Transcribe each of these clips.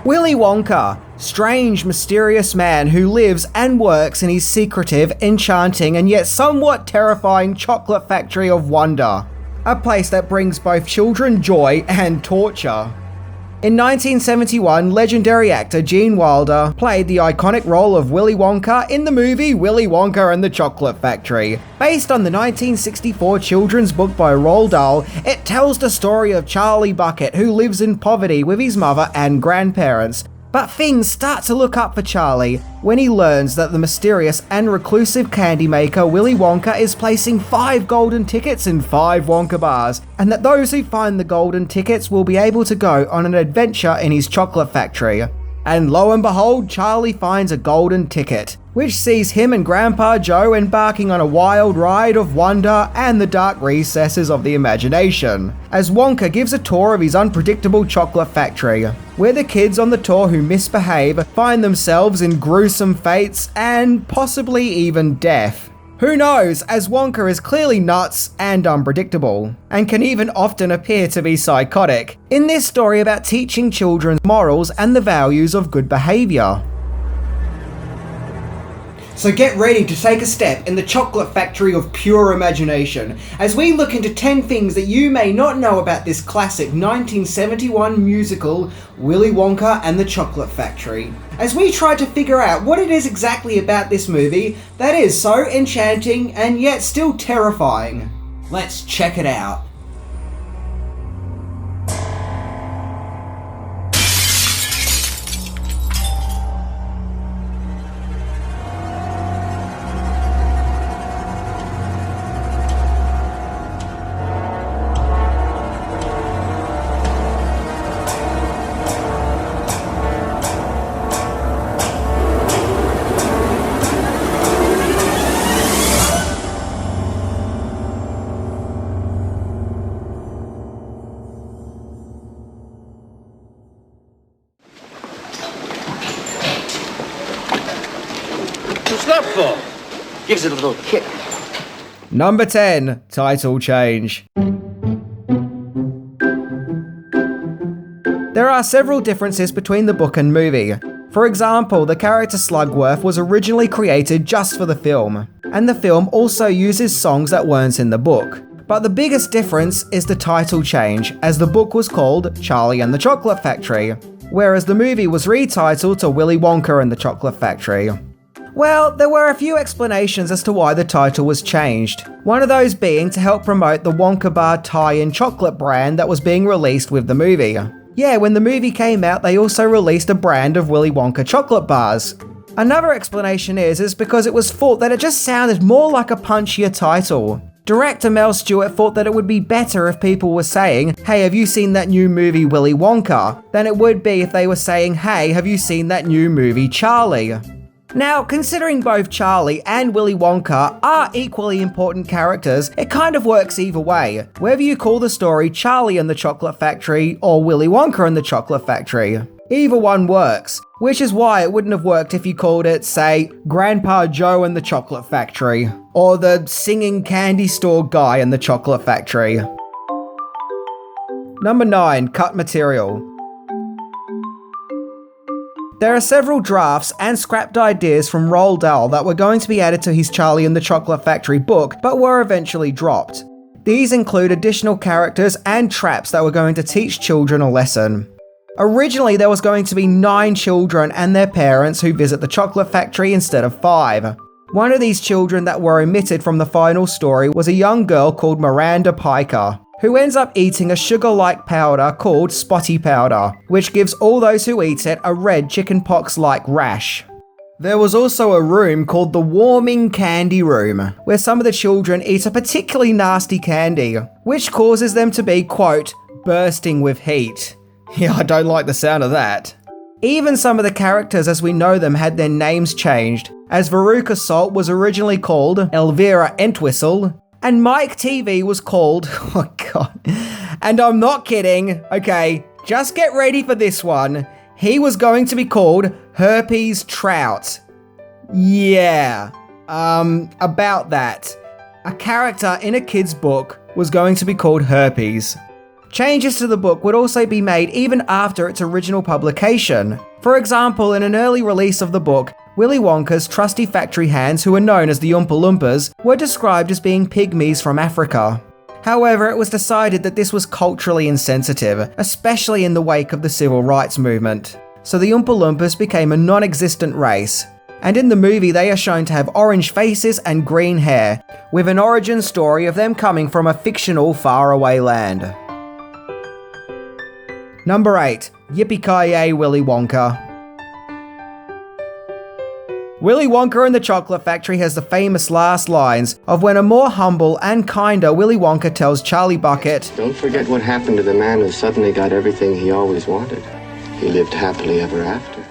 Willy Wonka, strange, mysterious man who lives and works in his secretive, enchanting and yet somewhat terrifying chocolate factory of wonder. A place that brings both children joy and torture. In 1971, legendary actor Gene Wilder played the iconic role of Willy Wonka in the movie Willy Wonka and the Chocolate Factory. Based on the 1964 children's book by Roald Dahl, it tells the story of Charlie Bucket, who lives in poverty with his mother and grandparents. But things start to look up for Charlie when he learns that the mysterious and reclusive candy maker Willy Wonka is placing 5 golden tickets in 5 Wonka bars, and that those who find the golden tickets will be able to go on an adventure in his chocolate factory. And lo and behold, Charlie finds a golden ticket, which sees him and Grandpa Joe embarking on a wild ride of wonder and the dark recesses of the imagination, as Wonka gives a tour of his unpredictable chocolate factory, where the kids on the tour who misbehave find themselves in gruesome fates and possibly even death. Who knows, as Wonka is clearly nuts and unpredictable, and can even often appear to be psychotic, in this story about teaching children morals and the values of good behaviour. So get ready to take a step in the chocolate factory of pure imagination, as we look into 10 things that you may not know about this classic 1971 musical, Willy Wonka and the Chocolate Factory, as we try to figure out what it is exactly about this movie that is so enchanting and yet still terrifying. Let's check it out. What's that for? Gives it a little kick. Number 10, title change. There are several differences between the book and movie. For example, the character Slugworth was originally created just for the film, and the film also uses songs that weren't in the book. But the biggest difference is the title change, as the book was called Charlie and the Chocolate Factory, whereas the movie was retitled to Willy Wonka and the Chocolate Factory. Well, there were a few explanations as to why the title was changed. One of those being to help promote the Wonka Bar tie-in chocolate brand that was being released with the movie. Yeah, when the movie came out, they also released a brand of Willy Wonka chocolate bars. Another explanation is because it was thought that it just sounded more like a punchier title. Director Mel Stewart thought that it would be better if people were saying, "Hey, have you seen that new movie Willy Wonka?" than it would be if they were saying, "Hey, have you seen that new movie Charlie?" Now, considering both Charlie and Willy Wonka are equally important characters, it kind of works either way, whether you call the story Charlie and the Chocolate Factory or Willy Wonka and the Chocolate Factory. Either one works, which is why it wouldn't have worked if you called it, say, Grandpa Joe and the Chocolate Factory, or the singing candy store guy and the Chocolate Factory. Number 9, cut material. There are several drafts and scrapped ideas from Roald Dahl that were going to be added to his Charlie and the Chocolate Factory book, but were eventually dropped. These include additional characters and traps that were going to teach children a lesson. Originally, there was going to be 9 children and their parents who visit the Chocolate Factory instead of 5. One of these children that were omitted from the final story was a young girl called Miranda Piker, who ends up eating a sugar-like powder called spotty powder, which gives all those who eat it a red chickenpox-like rash. There was also a room called the Warming Candy Room, where some of the children eat a particularly nasty candy, which causes them to be, quote, bursting with heat. Yeah, I don't like the sound of that. Even some of the characters as we know them had their names changed, as Veruca Salt was originally called Elvira Entwistle, and Mike TV was called, oh god, and I'm not kidding, okay, just get ready for this one, he was going to be called Herpes Trout. Yeah, about that. A character in a kid's book was going to be called Herpes. Changes to the book would also be made even after its original publication. For example, in an early release of the book, Willy Wonka's trusty factory hands, who were known as the Oompa Loompas, were described as being pygmies from Africa. However, it was decided that this was culturally insensitive, especially in the wake of the civil rights movement. So the Oompa Loompas became a non-existent race. And in the movie they are shown to have orange faces and green hair, with an origin story of them coming from a fictional faraway land. Number 8. Yippee-ki-yay, Willy Wonka. Willy Wonka and the Chocolate Factory has the famous last lines of when a more humble and kinder Willy Wonka tells Charlie Bucket, "Don't forget what happened to the man who suddenly got everything he always wanted. He lived happily ever after."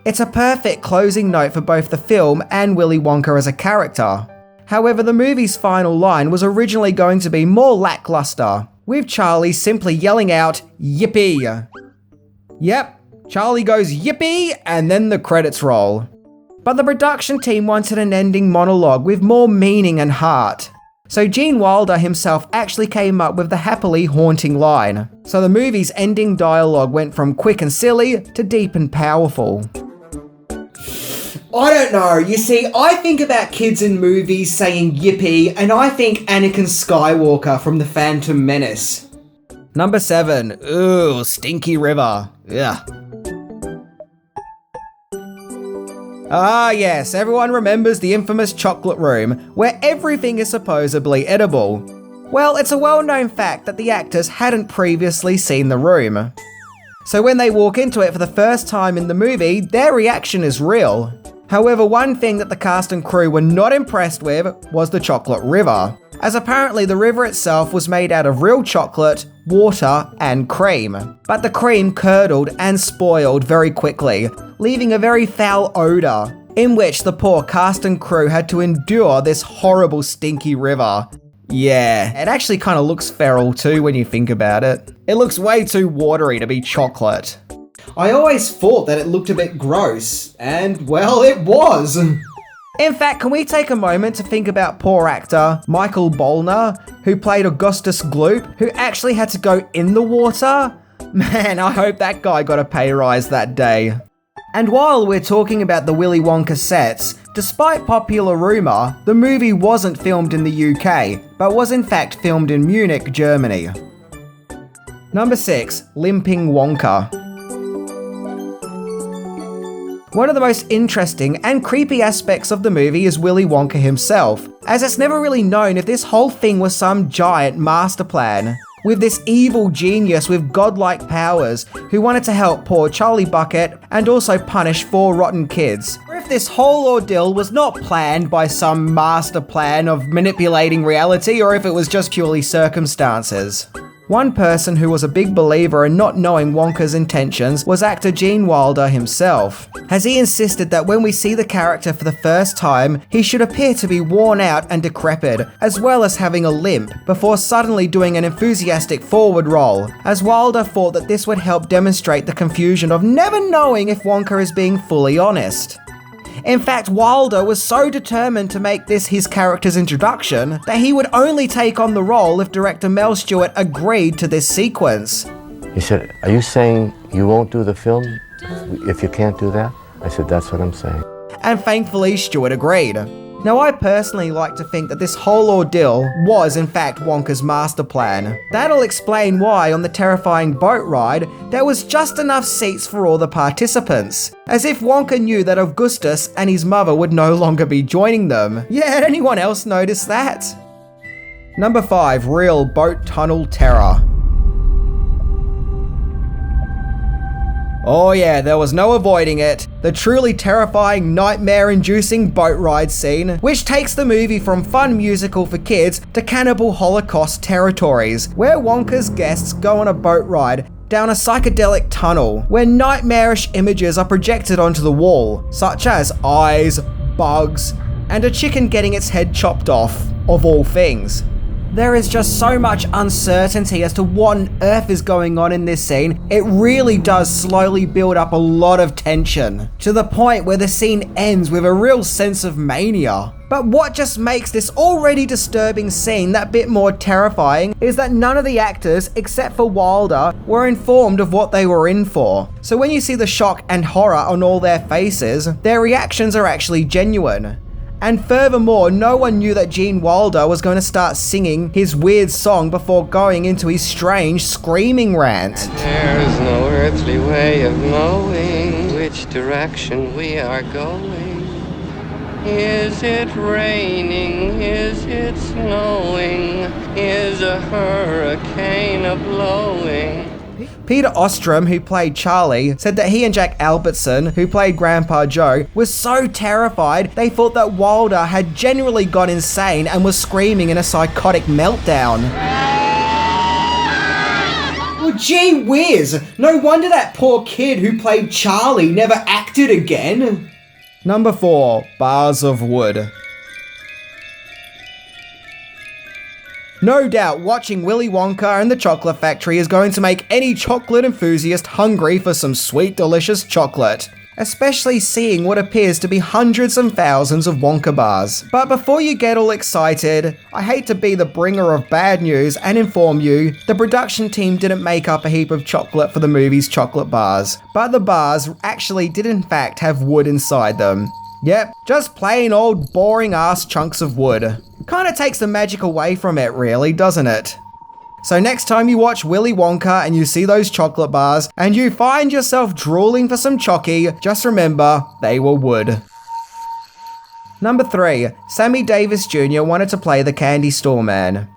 It's a perfect closing note for both the film and Willy Wonka as a character. However, the movie's final line was originally going to be more lackluster, with Charlie simply yelling out, "Yippee!" Yep, Charlie goes yippee, and then the credits roll. But the production team wanted an ending monologue with more meaning and heart. So Gene Wilder himself actually came up with the happily haunting line. So the movie's ending dialogue went from quick and silly to deep and powerful. I don't know, you see, I think about kids in movies saying yippee, and I think Anakin Skywalker from The Phantom Menace. Number 7. Ooh, stinky river. Ugh. Ah yes, everyone remembers the infamous chocolate room, where everything is supposedly edible. Well, it's a well-known fact that the actors hadn't previously seen the room. So when they walk into it for the first time in the movie, their reaction is real. However, one thing that the cast and crew were not impressed with was the chocolate river, as apparently the river itself was made out of real chocolate, water, and cream. But the cream curdled and spoiled very quickly, leaving a very foul odour, in which the poor cast and crew had to endure this horrible stinky river. Yeah, it actually kind of looks feral too when you think about it. It looks way too watery to be chocolate. I always thought that it looked a bit gross, and well, it was. In fact, can we take a moment to think about poor actor Michael Bolner, who played Augustus Gloop, who actually had to go in the water? Man, I hope that guy got a pay rise that day. And while we're talking about the Willy Wonka sets, despite popular rumour, the movie wasn't filmed in the UK, but was in fact filmed in Munich, Germany. Number 6. Limping Wonka. One of the most interesting and creepy aspects of the movie is Willy Wonka himself, as it's never really known if this whole thing was some giant master plan, with this evil genius with godlike powers who wanted to help poor Charlie Bucket and also punish 4 rotten kids, or if this whole ordeal was not planned by some master plan of manipulating reality, or if it was just purely circumstances. One person who was a big believer in not knowing Wonka's intentions was actor Gene Wilder himself, as he insisted that when we see the character for the first time, he should appear to be worn out and decrepit, as well as having a limp, before suddenly doing an enthusiastic forward roll, as Wilder thought that this would help demonstrate the confusion of never knowing if Wonka is being fully honest. In fact, Wilder was so determined to make this his character's introduction that he would only take on the role if director Mel Stewart agreed to this sequence. He said, "Are you saying you won't do the film if you can't do that?" I said, "That's what I'm saying." And thankfully, Stewart agreed. Now, I personally like to think that this whole ordeal was in fact Wonka's master plan. That'll explain why on the terrifying boat ride, there was just enough seats for all the participants. As if Wonka knew that Augustus and his mother would no longer be joining them. Yeah, did anyone else notice that? Number 5, Real Boat Tunnel Terror. Oh yeah, there was no avoiding it. The truly terrifying, nightmare-inducing boat ride scene, which takes the movie from fun musical for kids to cannibal Holocaust territories, where Wonka's guests go on a boat ride down a psychedelic tunnel, where nightmarish images are projected onto the wall, such as eyes, bugs, and a chicken getting its head chopped off, of all things. There is just so much uncertainty as to what on earth is going on in this scene. It really does slowly build up a lot of tension, to the point where the scene ends with a real sense of mania. But what just makes this already disturbing scene that bit more terrifying is that none of the actors, except for Wilder, were informed of what they were in for. So when you see the shock and horror on all their faces, their reactions are actually genuine. And furthermore, no one knew that Gene Wilder was going to start singing his weird song before going into his strange screaming rant. There's no earthly way of knowing which direction we are going. Is it raining? Is it snowing? Is a hurricane a-blowing? Peter Ostrom, who played Charlie, said that he and Jack Albertson, who played Grandpa Joe, were so terrified they thought that Wilder had genuinely gone insane and was screaming in a psychotic meltdown. Well, gee whiz! No wonder that poor kid who played Charlie never acted again. Number 4. Bars of wood. No doubt watching Willy Wonka and the Chocolate Factory is going to make any chocolate enthusiast hungry for some sweet, delicious chocolate. Especially seeing what appears to be hundreds and thousands of Wonka bars. But before you get all excited, I hate to be the bringer of bad news and inform you, the production team didn't make up a heap of chocolate for the movie's chocolate bars. But the bars actually did in fact have wood inside them. Yep, just plain old boring ass chunks of wood. Kinda takes the magic away from it really, doesn't it? So next time you watch Willy Wonka and you see those chocolate bars and you find yourself drooling for some chocky, just remember, they were wood. Number 3. Sammy Davis Jr. wanted to play the candy store man.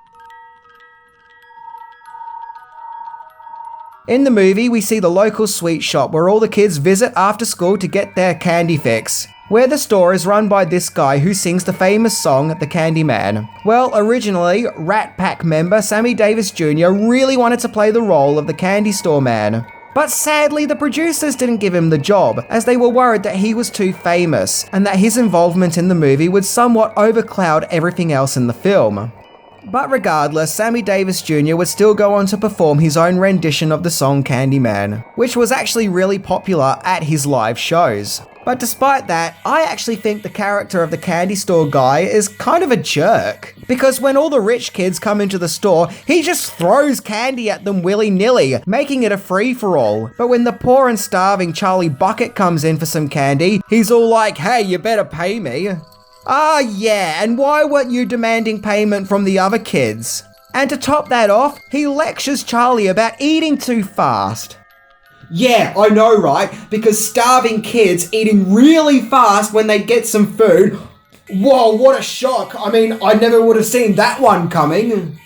In the movie, we see the local sweet shop where all the kids visit after school to get their candy fix, where the store is run by this guy who sings the famous song, The Candy Man. Well, originally, Rat Pack member Sammy Davis Jr. really wanted to play the role of the candy store man. But sadly, the producers didn't give him the job, as they were worried that he was too famous, and that his involvement in the movie would somewhat overcloud everything else in the film. But regardless, Sammy Davis Jr. would still go on to perform his own rendition of the song Candyman, which was actually really popular at his live shows. But despite that, I actually think the character of the candy store guy is kind of a jerk. Because when all the rich kids come into the store, he just throws candy at them willy-nilly, making it a free-for-all. But when the poor and starving Charlie Bucket comes in for some candy, he's all like, hey, you better pay me. Ah yeah, and why weren't you demanding payment from the other kids? And to top that off, he lectures Charlie about eating too fast. Yeah, I know, right? Because starving kids eating really fast when they get some food. Whoa, what a shock. I mean, I never would have seen that one coming.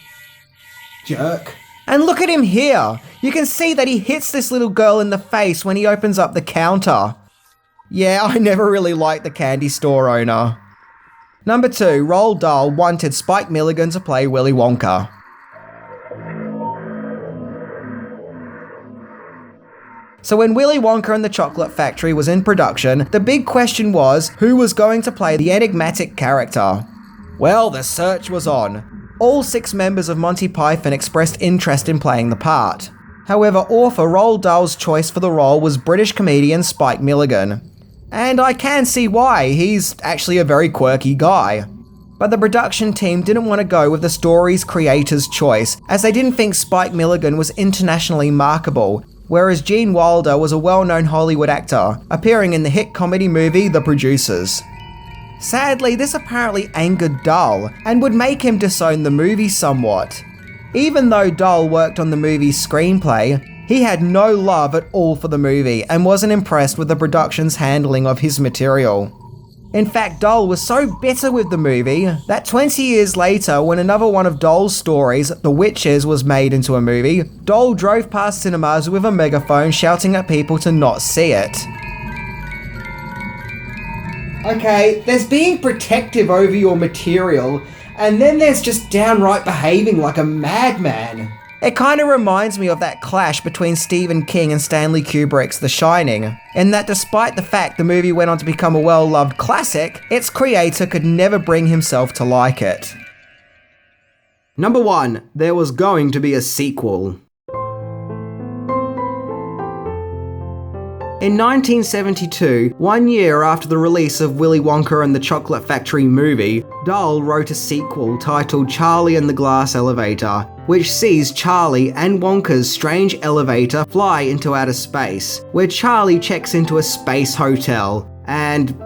Jerk. And look at him here. You can see that he hits this little girl in the face when he opens up the counter. Yeah, I never really liked the candy store owner. Number 2, Roald Dahl wanted Spike Milligan to play Willy Wonka. So when Willy Wonka and the Chocolate Factory was in production, the big question was, who was going to play the enigmatic character? Well, the search was on. All 6 members of Monty Python expressed interest in playing the part. However, author Roald Dahl's choice for the role was British comedian Spike Milligan. And I can see why, he's actually a very quirky guy. But the production team didn't want to go with the story's creator's choice, as they didn't think Spike Milligan was internationally marketable, whereas Gene Wilder was a well-known Hollywood actor, appearing in the hit comedy movie The Producers. Sadly, this apparently angered Dahl, and would make him disown the movie somewhat. Even though Dahl worked on the movie's screenplay, he had no love at all for the movie and wasn't impressed with the production's handling of his material. In fact, Dahl was so bitter with the movie that 20 years later, when another one of Dahl's stories, The Witches, was made into a movie, Dahl drove past cinemas with a megaphone shouting at people to not see it. Okay, there's being protective over your material, and then there's just downright behaving like a madman. It kind of reminds me of that clash between Stephen King and Stanley Kubrick's The Shining, in that despite the fact the movie went on to become a well-loved classic, its creator could never bring himself to like it. Number 1. There was going to be a sequel. In 1972, 1 year after the release of Willy Wonka and the Chocolate Factory movie, Dahl wrote a sequel titled Charlie and the Glass Elevator, which sees Charlie and Wonka's strange elevator fly into outer space, where Charlie checks into a space hotel, and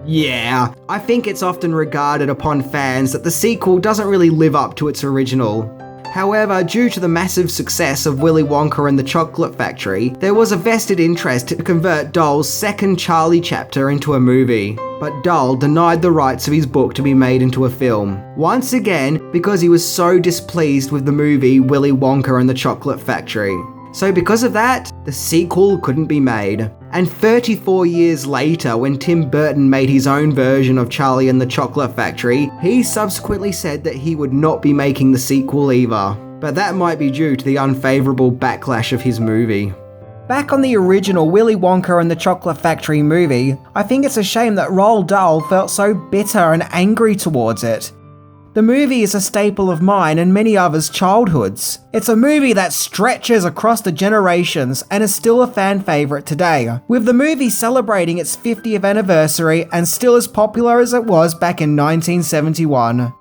yeah, I think it's often regarded upon fans that the sequel doesn't really live up to its original. However, due to the massive success of Willy Wonka and the Chocolate Factory, there was a vested interest to convert Dahl's second Charlie chapter into a movie. But Dahl denied the rights of his book to be made into a film. Once again, because he was so displeased with the movie Willy Wonka and the Chocolate Factory. So because of that, the sequel couldn't be made. And 34 years later, when Tim Burton made his own version of Charlie and the Chocolate Factory, he subsequently said that he would not be making the sequel either. But that might be due to the unfavourable backlash of his movie. Back on the original Willy Wonka and the Chocolate Factory movie, I think it's a shame that Roald Dahl felt so bitter and angry towards it. The movie is a staple of mine and many others' childhoods. It's a movie that stretches across the generations and is still a fan favourite today, with the movie celebrating its 50th anniversary and still as popular as it was back in 1971.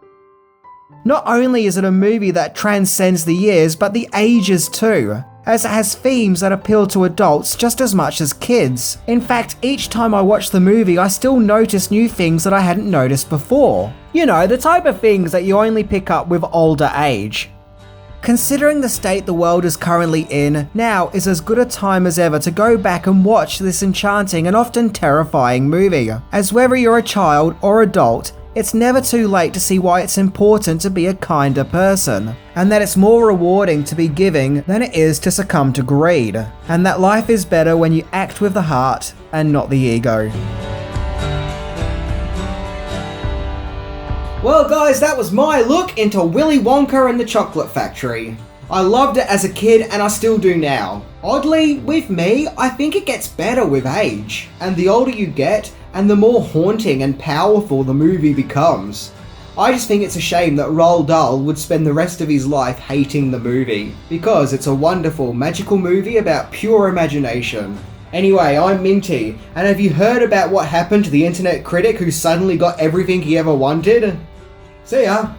Not only is it a movie that transcends the years, but the ages too, as it has themes that appeal to adults just as much as kids. In fact, each time I watch the movie, I still notice new things that I hadn't noticed before. You know, the type of things that you only pick up with older age. Considering the state the world is currently in, now is as good a time as ever to go back and watch this enchanting and often terrifying movie. As whether you're a child or adult, it's never too late to see why it's important to be a kinder person, and that it's more rewarding to be giving than it is to succumb to greed, and that life is better when you act with the heart and not the ego. Well guys, that was my look into Willy Wonka and the Chocolate Factory. I loved it as a kid and I still do now. Oddly, with me, I think it gets better with age, and the older you get, and the more haunting and powerful the movie becomes. I just think it's a shame that Roald Dahl would spend the rest of his life hating the movie, because it's a wonderful, magical movie about pure imagination. Anyway, I'm Minty, and have you heard about what happened to the internet critic who suddenly got everything he ever wanted? See ya!